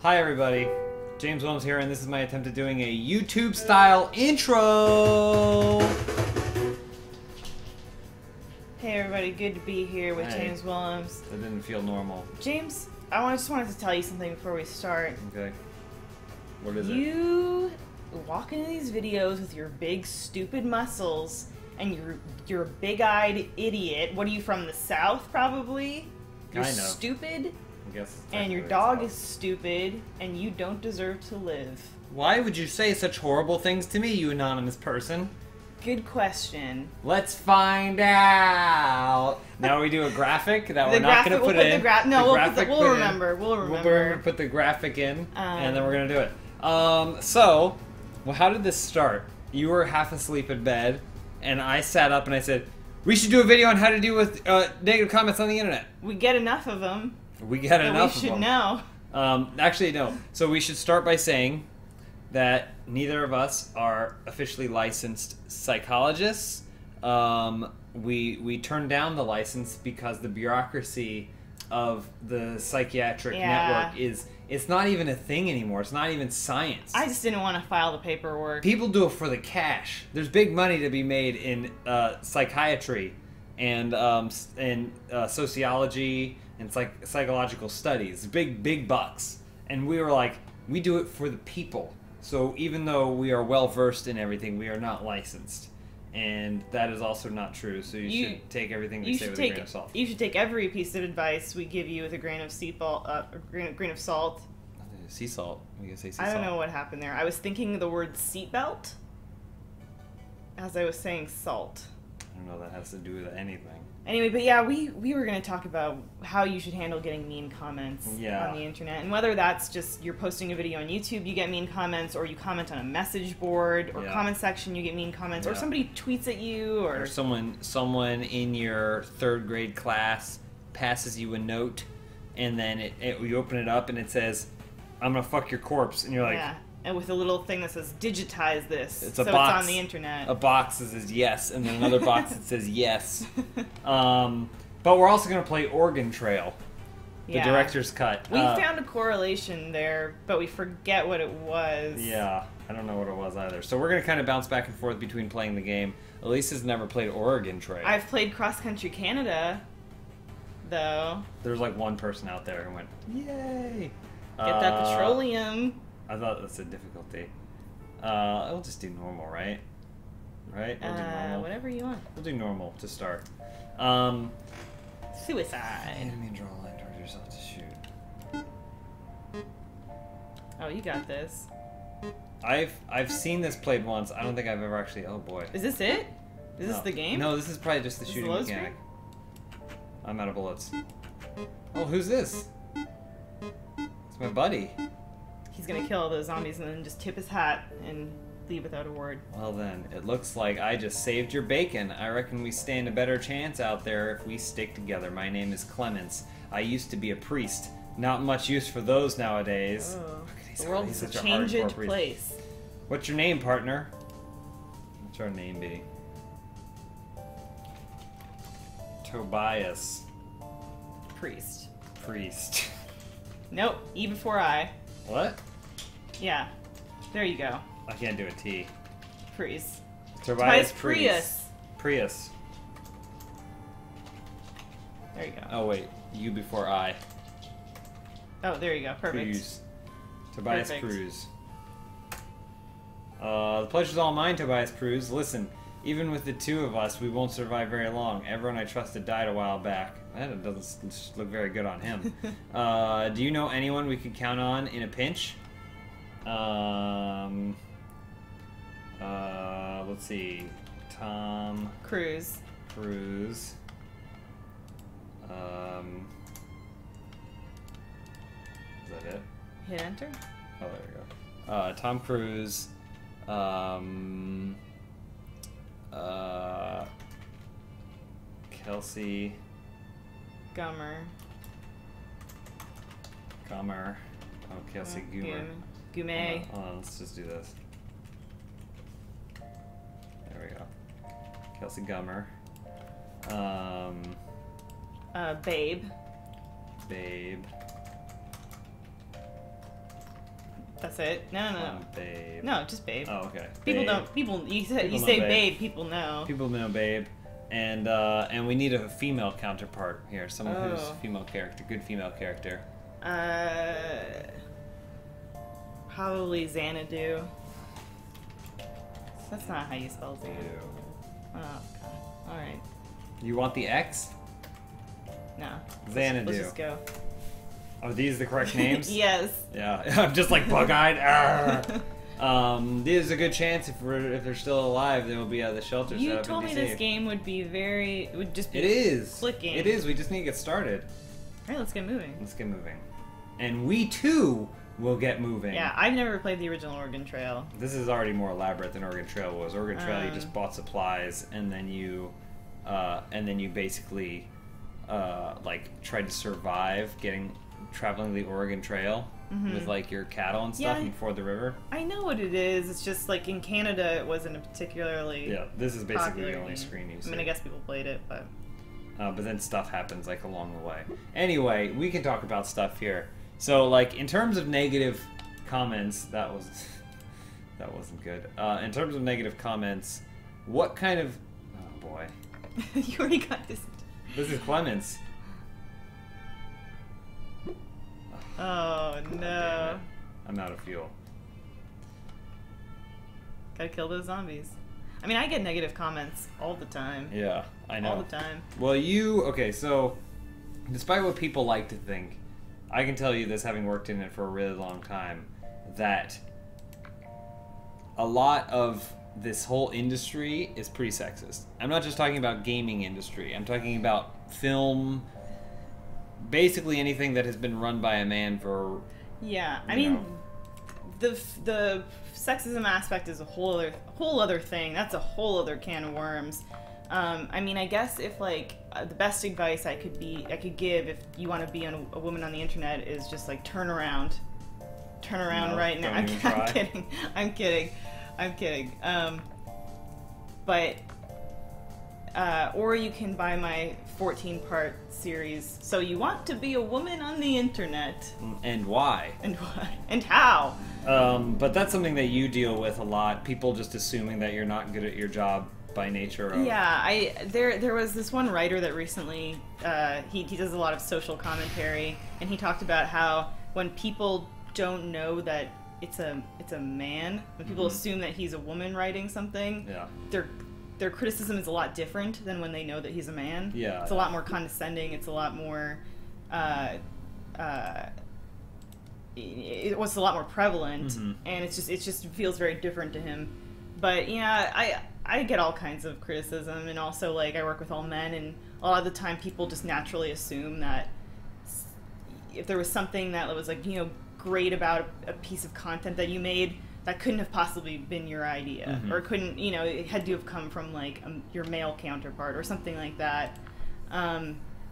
Hi everybody, James Willems here, and this is my attempt at doing a YouTube-style intro! Hey everybody, good to be here with Hey. James Willems. That didn't feel normal. James, just wanted to tell you something before we start. Okay. What is it? You walk into these videos with your big stupid muscles, and you're a big-eyed idiot. What are you, from the South, probably? You're Kind of. stupid, I guess and your dog is stupid, and you don't deserve to live. Why would you say such horrible things to me, you anonymous person? Good question. Let's find out! Now we do a graphic that we're The not going to graphic- put we'll in. put the gra- no, The we'll graphic we'll put in. remember. We'll We're remember. going to put the graphic in, and then we're going to do it. Well, how did this start? You were half asleep in bed, and I sat up and I said, we should do a video on how to deal with negative comments on the internet. We get enough of them. We get enough We should of them. know. Actually, no. So we should start by saying that neither of us are officially licensed psychologists. We turned down the license because the bureaucracy of the psychiatric network it's not even a thing anymore. It's not even science. I just didn't want to file the paperwork. People do it for the cash. There's big money to be made in psychiatry and sociology and psychological studies. Big bucks. And we were like, we do it for the people. So even though we are well versed in everything, we are not licensed. And that is also not true. So you should take everything we say with a grain of salt. You should take every piece of advice we give you with a grain of grain of salt. Sea salt. We can say sea salt. I don't know what happened there. I was thinking the word seatbelt as I was saying salt. I don't know what that has to do with anything. Anyway, but yeah, we were going to talk about how you should handle getting mean comments on the internet. And whether that's just you're posting a video on YouTube, you get mean comments, or you comment on a message board, or comment section, you get mean comments, or somebody tweets at you, or someone in your third grade class passes you a note, and then you open it up and it says, I'm going to fuck your corpse. And you're like... Yeah. And with a little thing that says, digitize this. It's a so box, it's on the internet. A box that says yes, and then another box that says yes. But we're also going to play Oregon Trail, the director's cut. We found a correlation there, but we forget what it was. Yeah, I don't know what it was either. So we're going to kind of bounce back and forth between playing the game. Elise has never played Oregon Trail. I've played Cross Country Canada, though. There's like one person out there who went, yay! Get that petroleum. I thought that's a difficulty. I'll just do normal, right? Right? We'll do normal. Whatever you want. We'll do normal to start. Suicide. Enemy draw a line towards yourself to shoot. Oh, you got this. I've seen this played once. I don't think I've ever actually. Oh boy. Is this it? Is this the game? No, this is probably just the shooting mechanic. I'm out of bullets. Oh, who's this? It's my buddy. He's gonna kill all those zombies and then just tip his hat and leave without a word. Well then, it looks like I just saved your bacon. I reckon we stand a better chance out there if we stick together. My name is Clements. I used to be a priest. Not much use for those nowadays. Oh, the world is a changed place. What's your name, partner? What's our name be? Tobias. Priest. Priest. Nope, E before I. What? Yeah. There you go. I can't do a T. Priest. Tobias Prius. Prius. There you go. Oh wait, U before I. Oh, there you go. Perfect. Cruz. Tobias Perfect. Cruz. The pleasure's all mine, Tobias Cruz. Listen, even with the two of us, we won't survive very long. Everyone I trusted died a while back. That doesn't look very good on him. Do you know anyone we could count on in a pinch? Let's see. Tom Cruise. Cruise. Is that it? Hit enter. Oh, there we go. Tom Cruise. Kelsey. Gummer. Gummer. Oh, Kelsey Goomer. Gume. Hold on, let's just do this. There we go. Kelsey Gummer. Babe. Babe. That's it. No. Babe. No, just babe. Oh, okay. People babe. don't. People. You say babe. babe. People know. People know babe, and we need a female counterpart here. Someone who's female character, good female character. Probably Xanadu. That's not how you spell Xanadu. Oh god. All right. You want the X? No. Xanadu. Let's just go. Are these the correct names? Yes. Yeah, I'm just like bug-eyed. There's a good chance if they're still alive, they will be out of the shelter. You told me this game would be it would just be. It is. Clicking. It is. We just need to get started. All right, let's get moving. Let's get moving. And we too will get moving. Yeah, I've never played the original Oregon Trail. This is already more elaborate than Oregon Trail was. Oregon Trail, you just bought supplies and then you basically like tried to survive traveling the Oregon Trail with like your cattle and stuff and ford the river. I know what it is. It's just like in Canada, it wasn't a particularly this is basically the only screen you see. I mean, I guess people played it, but then stuff happens like along the way. Anyway, we can talk about stuff here. So like in terms of negative comments, that wasn't good. In terms of negative comments, what kind of oh boy, you already got this. This is Clemens. Oh no. I'm out of fuel. Gotta kill those zombies. I mean, I get negative comments all the time. Yeah, I know. All the time. Well, okay, so despite what people like to think, I can tell you this, having worked in it for a really long time, that a lot of this whole industry is pretty sexist. I'm not just talking about gaming industry. I'm talking about film, basically anything that has been run by a man for. Yeah, I mean, the sexism aspect is a whole other thing. That's a whole other can of worms. I mean, I guess if like the best advice I could give if you want to be a woman on the internet is just like turn around right now. I'm kidding. But or you can buy my 14-part series. So you want to be a woman on the internet? And why? And how? But that's something that you deal with a lot. People just assuming that you're not good at your job by nature. Yeah, there was this one writer that recently he does a lot of social commentary, and he talked about how when people don't know that it's a man, when people assume that he's a woman writing something, their criticism is a lot different than when they know that he's a man. Yeah, it's a lot more condescending. It's a lot more it was a lot more prevalent, and it just feels very different to him. But yeah, I get all kinds of criticism, and also like I work with all men, and a lot of the time people just naturally assume that if there was something that was like great about a piece of content that you made, that couldn't have possibly been your idea, or couldn't it had to have come from like your male counterpart or something like that.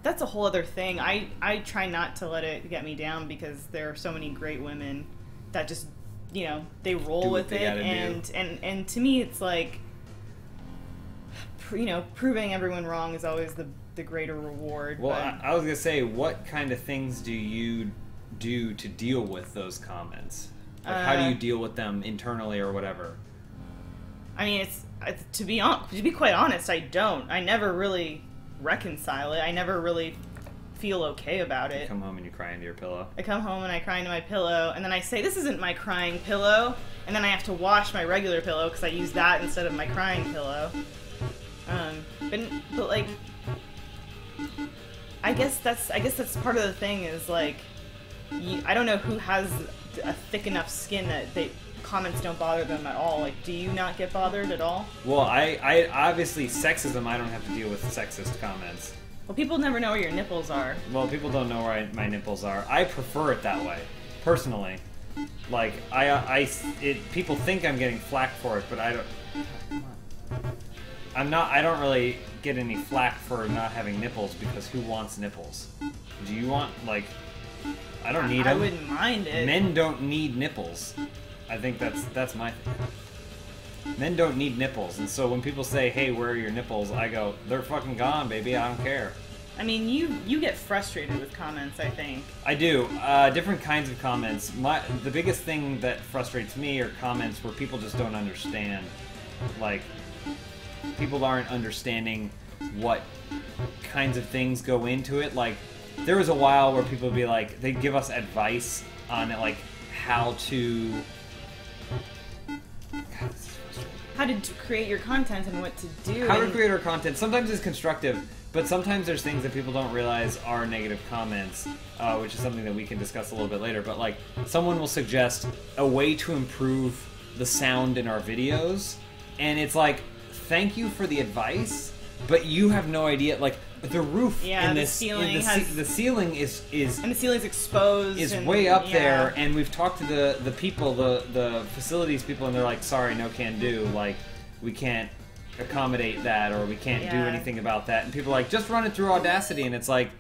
That's a whole other thing. I try not to let it get me down, because there are so many great women that just they roll with it, and to me it's like proving everyone wrong is always the greater reward. Well, I was gonna say, what kind of things do you do to deal with those comments? Like, how do you deal with them internally or whatever? I mean, to be quite honest, I don't. I never really reconcile it. I never really feel okay about it. You come home and you cry into your pillow. I come home and I cry into my pillow, and then I say, this isn't my crying pillow, and then I have to wash my regular pillow because I use that instead of my crying pillow. But like, I guess that's part of the thing is like, I don't know who has a thick enough skin that comments don't bother them at all. Like, do you not get bothered at all? Well, I obviously sexism. I don't have to deal with sexist comments. Well, people never know where your nipples are. Well, people don't know where my nipples are. I prefer it that way, personally. Like, people think I'm getting flack for it, but I don't. I don't really get any flack for not having nipples, because who wants nipples? Do you want, like? I don't need them. I wouldn't mind it. Men don't need nipples. I think that's my thing. Men don't need nipples, and so when people say, "Hey, where are your nipples?" I go, "They're fucking gone, baby. I don't care." I mean, you get frustrated with comments, I think. I do. Different kinds of comments. The biggest thing that frustrates me are comments where people just don't understand. Like, people aren't understanding what kinds of things go into it. Like, there was a while where people would be like, they'd give us advice on, like, how to... God, this is frustrating. How to create your content and what to do. How to create our content. Sometimes it's constructive, but sometimes there's things that people don't realize are negative comments, which is something that we can discuss a little bit later. But, like, someone will suggest a way to improve the sound in our videos, and it's like, thank you for the advice, but you have no idea, like, the roof in this ceiling the ceiling is and the ceiling's exposed, is way up there, and we've talked to the people, the facilities people, and they're like, sorry, no can do, like, we can't accommodate that, or we can't do anything about that. And people are like, just run it through Audacity, and it's like,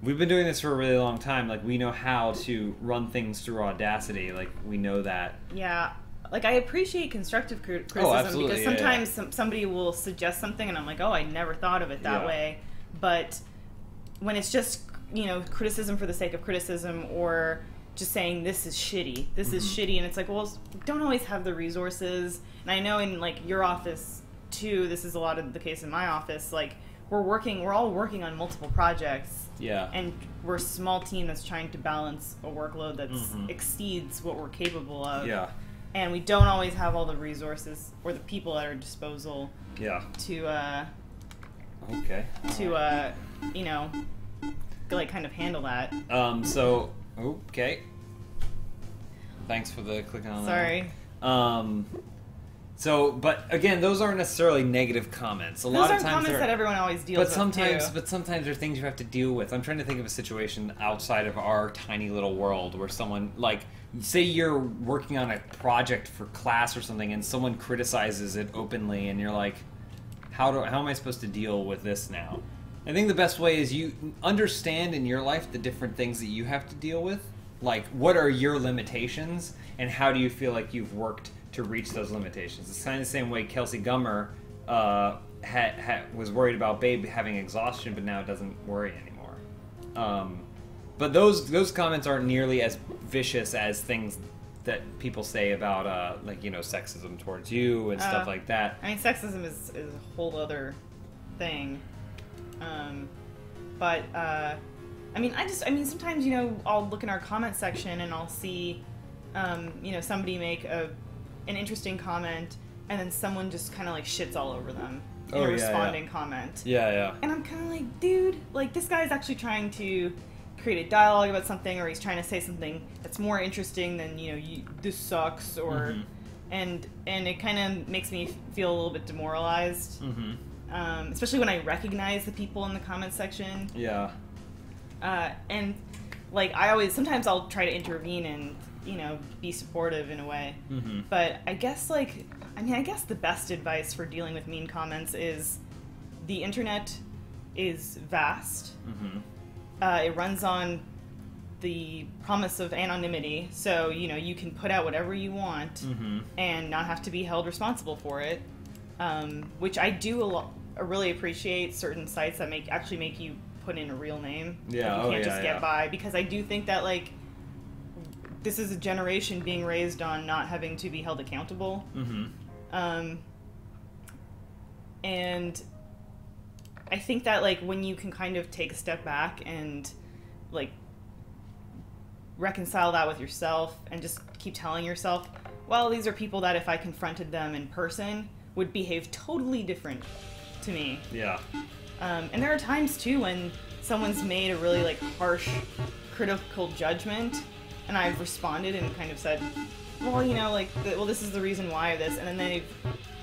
we've been doing this for a really long time. Like, we know how to run things through Audacity. Like, we know that. Yeah. Like, I appreciate constructive criticism, because sometimes somebody will suggest something and I'm like, oh, I never thought of it that way. But when it's just, criticism for the sake of criticism, or just saying this is shitty, and it's like, well, we don't always have the resources. And I know in, like, your office too, this is a lot of the case in my office, like, we're all working on multiple projects. Yeah. And we're a small team that's trying to balance a workload that exceeds what we're capable of. Yeah. And we don't always have all the resources or the people at our disposal. Yeah. To like, kind of handle that. So, okay. Thanks for the clicking on that. Sorry. So, but again, those aren't necessarily negative comments. A lot of times comments that everyone always deals with. But sometimes there are things you have to deal with. I'm trying to think of a situation outside of our tiny little world where someone, like, say you're working on a project for class or something, and someone criticizes it openly, and you're like, how am I supposed to deal with this now? I think the best way is you understand in your life the different things that you have to deal with. Like, what are your limitations, and how do you feel like you've worked to reach those limitations? It's kind of the same way Kelsey Gummer was worried about Babe having exhaustion, but now doesn't worry anymore. But those comments aren't nearly as vicious as things that people say about, like, sexism towards you and stuff like that. I mean, sexism is a whole other thing. But I mean, sometimes, I'll look in our comment section and I'll see, somebody make an interesting comment, and then someone just kind of, like, shits all over them in a responding comment. Yeah. And I'm kind of like, dude, like, this guy's actually trying to create a dialogue about something, or he's trying to say something that's more interesting than, this sucks, or and it kind of makes me feel a little bit demoralized, especially when I recognize the people in the comment section. Yeah. And, like, sometimes I'll try to intervene and, be supportive in a way. But I guess, the best advice for dealing with mean comments is the internet is vast. It runs on the promise of anonymity, so, you can put out whatever you want and not have to be held responsible for it, which I do really appreciate certain sites that actually make you put in a real name. Yeah, you can't just get by, because I do think that, like, this is a generation being raised on not having to be held accountable. And I think that, like, when you can kind of take a step back and, like, reconcile that with yourself and just keep telling yourself, well, these are people that if I confronted them in person would behave totally different to me. Yeah. And there are times, too, when someone's made a really, like, harsh critical judgment, and I've responded and kind of said, well, this is the reason why of this, and then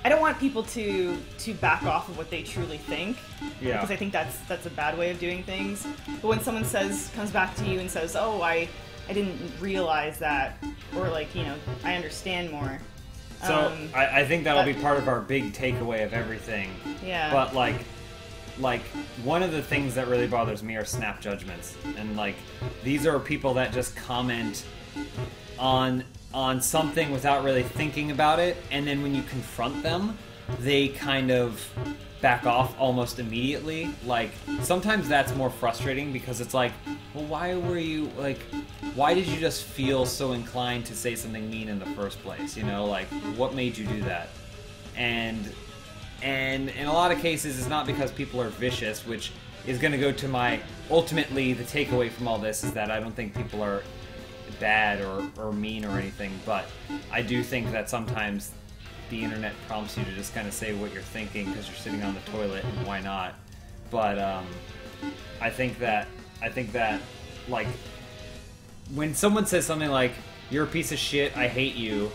I don't want people to back off of what they truly think, because I think that's a bad way of doing things. But when someone comes back to you and says, oh, I didn't realize that, or, like, I understand more. So I think that'll be part of our big takeaway of everything. Yeah. But, like, one of the things that really bothers me are snap judgments. And, like, these are people that just comment on something without really thinking about it, and then when you confront them, they kind of back off almost immediately. Like, sometimes that's more frustrating because it's like, well, why were you, like, why did you just feel so inclined to say something mean in the first place? You know, like, what made you do that? And in a lot of cases, it's not because people are vicious, which is going to go to my, ultimately, the takeaway from all this is that I don't think people are bad or mean or anything, but I do think that sometimes the internet prompts you to just kind of say what you're thinking because you're sitting on the toilet, and why not? But I think that like when someone says something like "you're a piece of shit, I hate you,"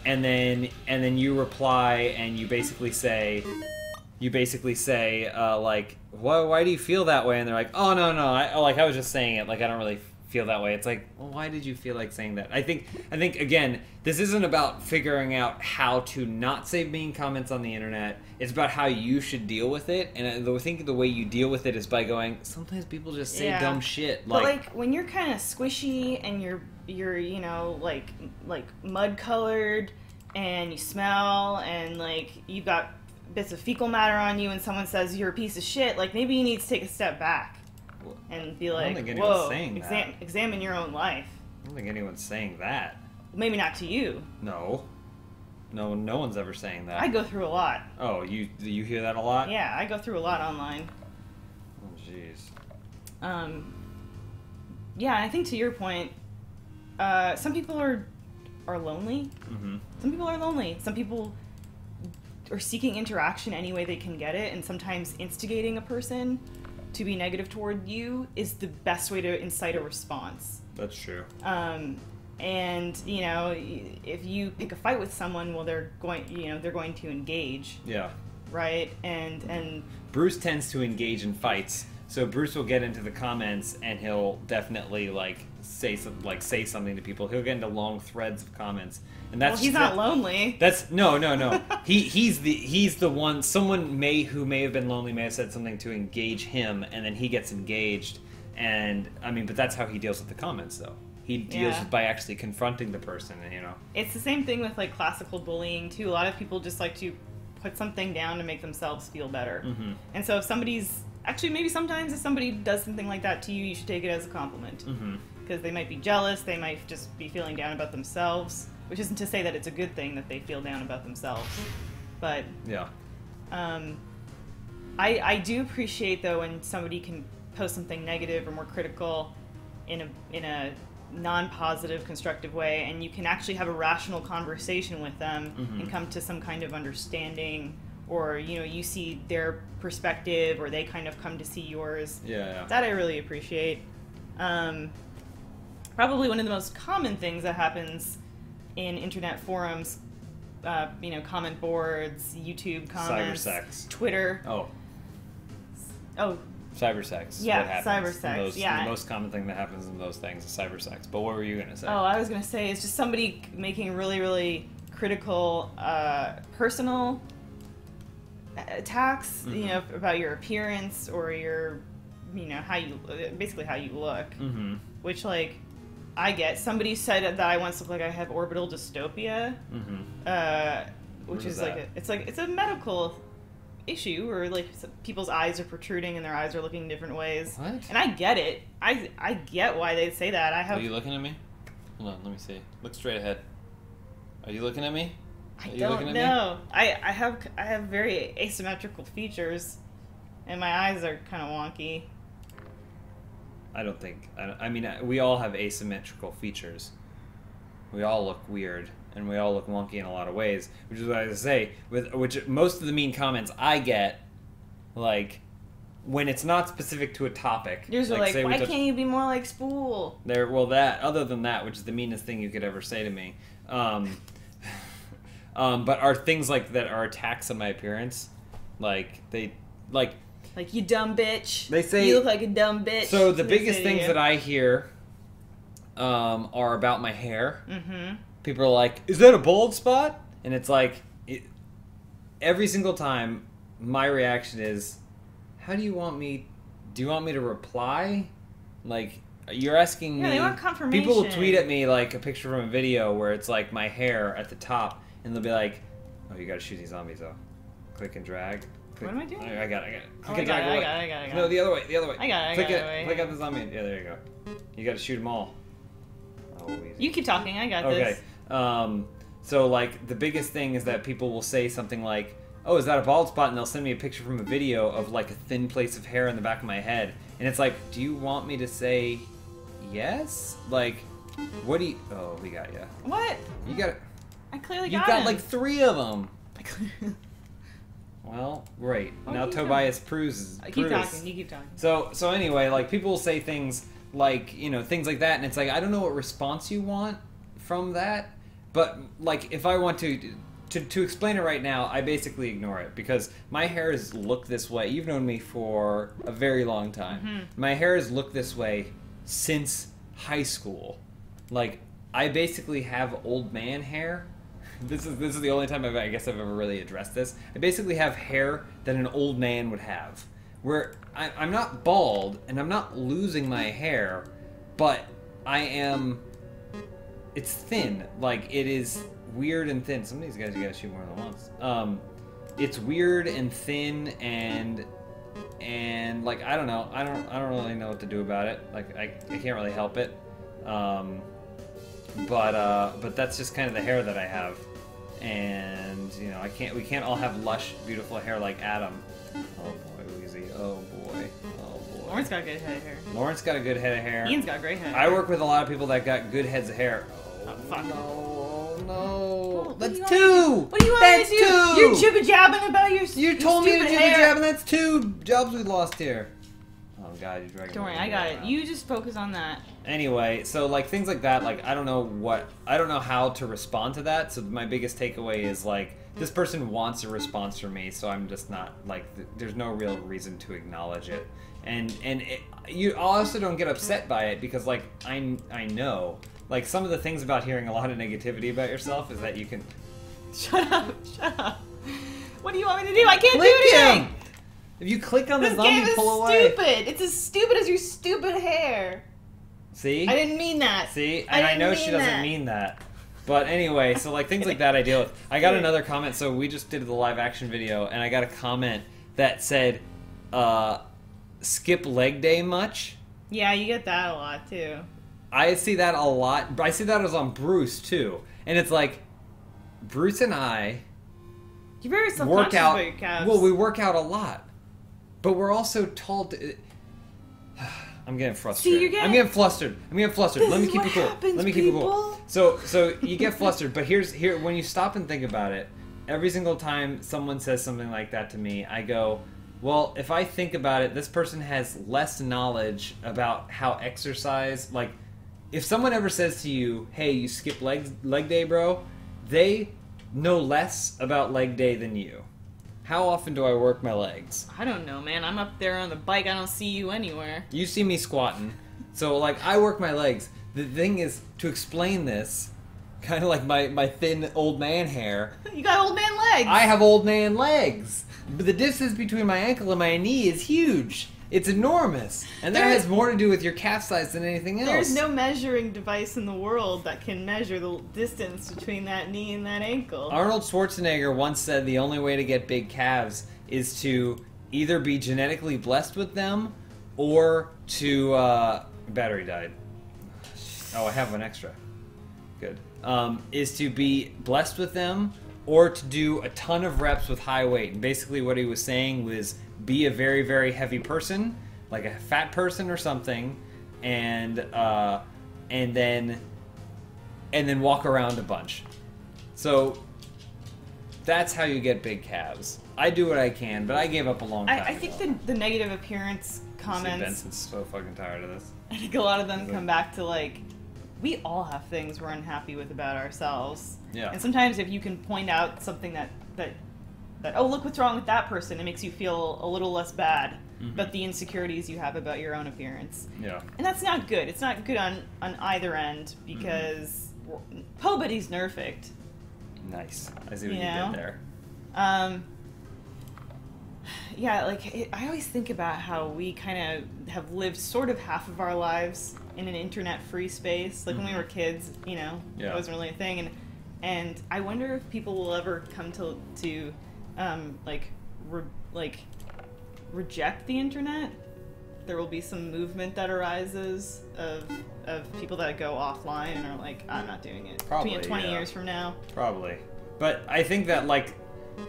and then you reply and you basically say like, why do you feel that way? And they're like, oh no, I was just saying it, like I don't really feel that way. It's like, well, why did you feel like saying that? I think again, this isn't about figuring out how to not say mean comments on the internet. It's about how you should deal with it, and I think the way you deal with it is by going, sometimes people just say dumb shit. But like when you're kind of squishy and you're you know like mud colored and you smell and like you got bits of fecal matter on you and someone says you're a piece of shit, like maybe you need to take a step back and be like, whoa, examine your own life. I don't think anyone's saying that. Maybe not to you. No one's ever saying that. I go through a lot. Oh, you hear that a lot? Yeah, I go through a lot online. Oh, jeez. Yeah, I think to your point, some people are lonely. Mm-hmm. Some people are lonely. Some people are seeking interaction any way they can get it, and sometimes instigating a person to be negative toward you is the best way to incite a response. That's true. And you know, if you pick a fight with someone, well, they're going to engage. Yeah. Right. And Bruce tends to engage in fights, so Bruce will get into the comments and he'll definitely say something to people. He'll get into long threads of comments, and that's he's not lonely. That's no. He's the one. Someone who may have been lonely may have said something to engage him, and then he gets engaged. And I mean, but that's how he deals with the comments, though. He deals with by actually confronting the person, you know. It's the same thing with like classical bullying too. A lot of people just like to put something down to make themselves feel better. Mm-hmm. And so if maybe sometimes if somebody does something like that to you, you should take it as a compliment. Mm-hmm. Because they might be jealous, they might just be feeling down about themselves, which isn't to say that it's a good thing that they feel down about themselves. But yeah. I do appreciate though when somebody can post something negative or more critical in a non-positive, constructive way, and you can actually have a rational conversation with them and come to some kind of understanding, or you know, you see their perspective or they kind of come to see yours. Yeah. That I really appreciate. Probably one of the most common things that happens in internet forums, comment boards, YouTube comments, cybersex, Twitter. Oh. Cybersex. Yeah, cybersex. The most common thing that happens in those things is cybersex. But what were you going to say? Oh, I was going to say it's just somebody making really, really critical, personal attacks, you know, about your appearance or your, you know, how you look. Mm-hmm. Which, like, I get. Somebody said that I once look like I have orbital dystopia, which is like it's a medical issue, or like people's eyes are protruding and their eyes are looking different ways. What? And I get it. I get why they say that. Are you looking at me? Hold on, let me see. Look straight ahead. Are you looking at me? I don't know. I have very asymmetrical features, and my eyes are kind of wonky. I mean, we all have asymmetrical features. We all look weird, and we all look wonky in a lot of ways, which is what I say, which most of the mean comments I get, like, when it's not specific to a topic. Yours are like, why can't you be more like Spool? Other than that, which is the meanest thing you could ever say to me. But are things like that are attacks on my appearance, like, you dumb bitch. They say you look like a dumb bitch. So the biggest things that I hear are about my hair. Mm-hmm. People are like, "Is that a bald spot?" And it's like, every single time, my reaction is, "How do you want me? Do you want me to reply? Like, you're asking me." Yeah, they want confirmation. People will tweet at me like a picture from a video where it's like my hair at the top, and they'll be like, "Oh, you gotta shoot these zombies though." Click and drag. Click. What am I doing? I got it. Oh, Click and drag. I got it. No, the other way. I got it. Click out the zombie. Yeah, there you go. You got to shoot them all. Oh, easy. You keep talking. I got this. Okay. So, like, the biggest thing is that people will say something like, oh, is that a bald spot? And they'll send me a picture from a video of, like, a thin place of hair in the back of my head. And it's like, do you want me to say yes? Like, what do you... Oh, we got you. What? You got it. I clearly You got got, him. like, 3 of them. Well, great. Now Tobias proves. Keep talking. You keep talking. So anyway, like, people will say things like, you know, things like that, and it's like, I don't know what response you want from that, but, like, if I want to explain it right now, I basically ignore it, because my hair has looked this way. You've known me for a very long time. Mm-hmm. My hair has looked this way since high school. Like, I basically have old man hair. This is the only time I guess I've ever really addressed this. I basically have hair that an old man would have. Where I'm not bald, and I'm not losing my hair, but I am... It's thin. Like, it is weird and thin. Some of these guys you gotta shoot more than once. It's weird and thin, and like, I don't know. I don't really know what to do about it. Like, I can't really help it. But that's just kind of the hair that I have. And, you know, we can't all have lush, beautiful hair like Adam. Oh boy, Weezy. Oh boy. Oh boy. Lawrence got a good head of hair. Lawrence got a good head of hair. Ian's got a great head of I hair. work with a lot of people that got good heads of hair. Oh, fuck. No. That's what 2! What do you want to do? 2! You're jibber-jabbing about your told me to jibber-jab, and that's 2 jobs we lost here. Oh god, you're dragging. Don't worry, I got it. You just focus on that. Anyway, so like things like that, like I don't know how to respond to that. So my biggest takeaway is like this person wants a response from me, so I'm just not like there's no real reason to acknowledge it. And you also don't get upset by it because like I know like some of the things about hearing a lot of negativity about yourself is that you can. Shut up. What do you want me to do? I can't do anything. If you click on the this zombie, game is pull away. Stupid. It's as stupid as your stupid hair. See? I didn't mean that. See? And I know she doesn't mean that. But anyway, so like things like that I deal with. I got another comment. So we just did the live action video, and I got a comment that said, skip leg day much? Yeah, you get that a lot too. I see that a lot. But I see that as on Bruce too. And it's like, Bruce and I You're very self-conscious about your calves. Well, we work out a lot. But we're also told to... I'm getting frustrated. See, I'm getting flustered. Let me keep it cool. Happens, Let me keep it cool. So you get flustered, but here when you stop and think about it, every single time someone says something like that to me, I go, well, if I think about it, this person has less knowledge about how exercise, like, if someone ever says to you, hey, you skip leg day, bro, they know less about leg day than you. How often do I work my legs? I don't know, man. I'm up there on the bike. I don't see you anywhere. You see me squatting. So, like, I work my legs. The thing is, to explain this, kind of like my thin old man hair. You got old man legs. I have old man legs. But the distance between my ankle and my knee is huge. It's enormous. And that has more to do with your calf size than anything else. There's no measuring device in the world that can measure the distance between that knee and that ankle. Arnold Schwarzenegger once said the only way to get big calves is to either be genetically blessed with them or to... battery died. Oh, I have one extra. Good. Is to be blessed with them or to do a ton of reps with high weight. And basically what he was saying was be a very, very heavy person, like a fat person or something, and then walk around a bunch. So that's how you get big calves. I do what I can, but I gave up a long time I think the negative appearance comments... Benson's so fucking tired of this. I think a lot of them come back to, like, we all have things we're unhappy with about ourselves. Yeah. And sometimes if you can point out something that oh, look what's wrong with that person, it makes you feel a little less bad about the insecurities you have about your own appearance. Yeah. And that's not good. It's not good on either end because nobody's perfect. Nice. I see what you did there. Yeah, like, I always think about how we kind of have lived sort of half of our lives in an internet-free space. Like, when we were kids, you know, it wasn't really a thing. And I wonder if people will ever come to like reject the internet, there will be some movement that arises of people that go offline and are like, I'm not doing it. Probably 20 years from now. Probably. But I think that, like,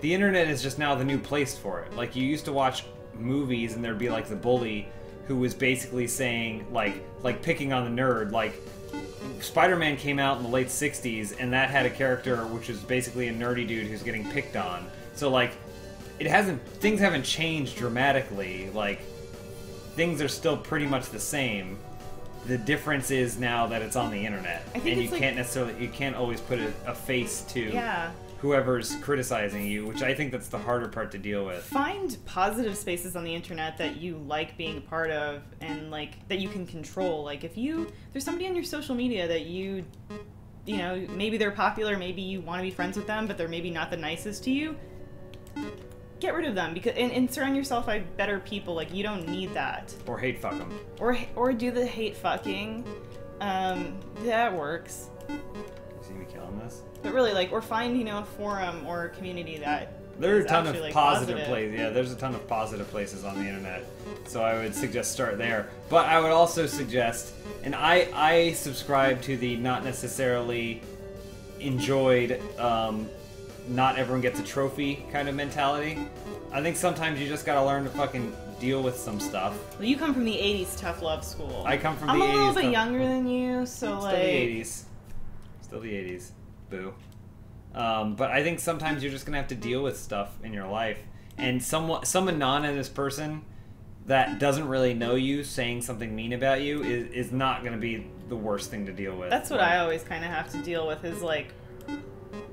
the internet is just now the new place for it. Like, you used to watch movies and there'd be, like, the bully who was basically saying, like picking on the nerd. Like, Spider-Man came out in the late 60s, and that had a character which was basically a nerdy dude who's getting picked on. So, like, things haven't changed dramatically. Like, things are still pretty much the same. The difference is now that it's on the internet, and you can't always put a face to whoever's criticizing you, which I think that's the harder part to deal with. Find positive spaces on the internet that you like being a part of, and like that you can control. Like if there's somebody on your social media that you know, maybe they're popular, maybe you want to be friends with them, but they're maybe not the nicest to you. Get rid of them, because and surround yourself by better people. Like, you don't need that. Or hate fuck them. Or do the hate fucking. That works. You see me killing this? But really, like, or find, you know, a forum or a community that there are a ton of positive places. Yeah, there's a ton of positive places on the internet. So I would suggest start there. But I would also suggest, and I subscribe to the not necessarily enjoyed not everyone gets a trophy kind of mentality. I think sometimes you just gotta learn to fucking deal with some stuff. Well, you come from the 80s tough love school. I come from the 80s. I'm a little bit younger than you, so like... Still the 80s. Still the 80s. Boo. But I think sometimes you're just gonna have to deal with stuff in your life. And some anonymous person that doesn't really know you saying something mean about you is not gonna be the worst thing to deal with. That's what I always kind of have to deal with, is like,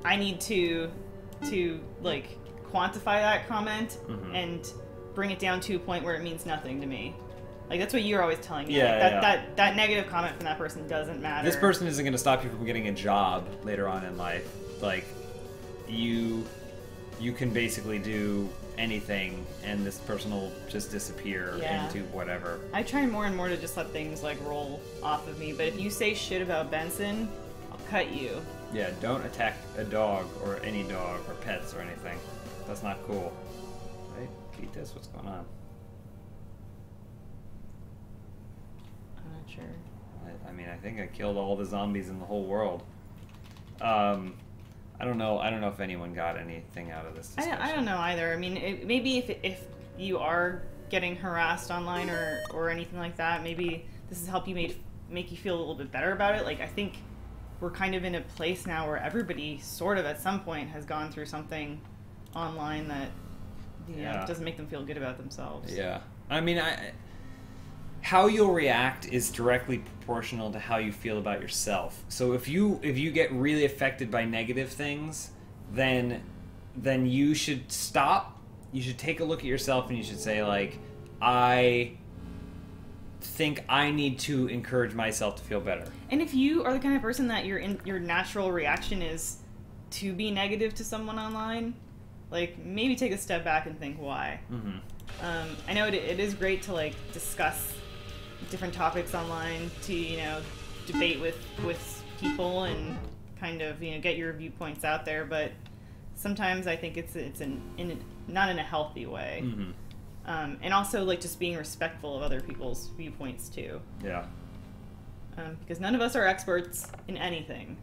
I need to like quantify that comment and bring it down to a point where it means nothing to me. Like, that's what you're always telling me. Yeah, like, that negative comment from that person doesn't matter. This person isn't going to stop you from getting a job later on in life. Like, you can basically do anything, and this person will just disappear into whatever. I try more and more to just let things like roll off of me. But if you say shit about Benson, I'll cut you. Yeah, don't attack a dog or any dog or pets or anything. That's not cool. Right? Eat this. What's going on? I'm not sure. I mean, I think I killed all the zombies in the whole world. I don't know. I don't know if anyone got anything out of this discussion. I don't know either. I mean, maybe if you are getting harassed online or anything like that, maybe this has helped you make you feel a little bit better about it. Like, I think we're kind of in a place now where everybody sort of at some point has gone through something online that doesn't make them feel good about themselves. Yeah. I mean, how you'll react is directly proportional to how you feel about yourself. So if you get really affected by negative things, then you should stop. You should take a look at yourself and you should say, like, I think I need to encourage myself to feel better. And if you are the kind of person that your natural reaction is to be negative to someone online, like, maybe take a step back and think why. I know it is great to like discuss different topics online, to, you know, debate with people and kind of, you know, get your viewpoints out there, but sometimes I think it's not in a healthy way. And also, like, just being respectful of other people's viewpoints, too. Yeah. Because none of us are experts in anything.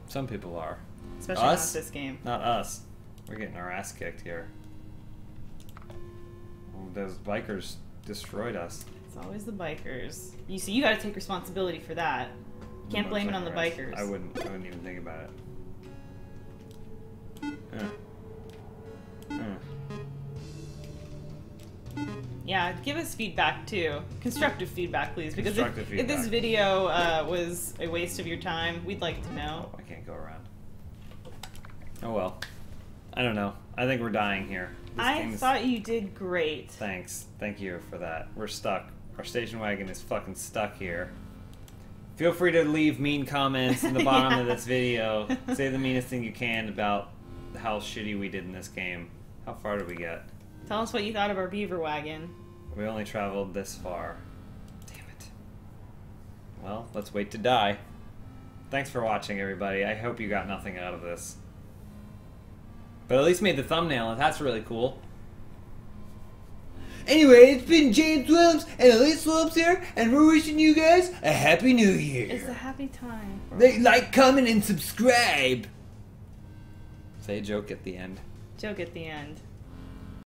Some people are. Especially not this game. Not us. We're getting our ass kicked here. Those bikers destroyed us. It's always the bikers. You see, you gotta take responsibility for that. You can't blame it on the bikers. I wouldn't even think about it. Yeah, give us feedback too. Constructive feedback, please. Because if this video was a waste of your time, we'd like to know. Oh, I can't go around. Oh well. I don't know. I think we're dying here. I thought you did great. Thanks. Thank you for that. We're stuck. Our station wagon is fucking stuck here. Feel free to leave mean comments in the bottom of this video. Say the meanest thing you can about how shitty we did in this game. How far did we get? Tell us what you thought of our beaver wagon. We only traveled this far. Damn it. Well, let's wait to die. Thanks for watching, everybody. I hope you got nothing out of this. But at least made the thumbnail, and that's really cool. Anyway, it's been James Willems and Elise Willems here, and we're wishing you guys a Happy New Year. It's a happy time. Like, comment, and subscribe. Say a joke at the end. Joke at the end.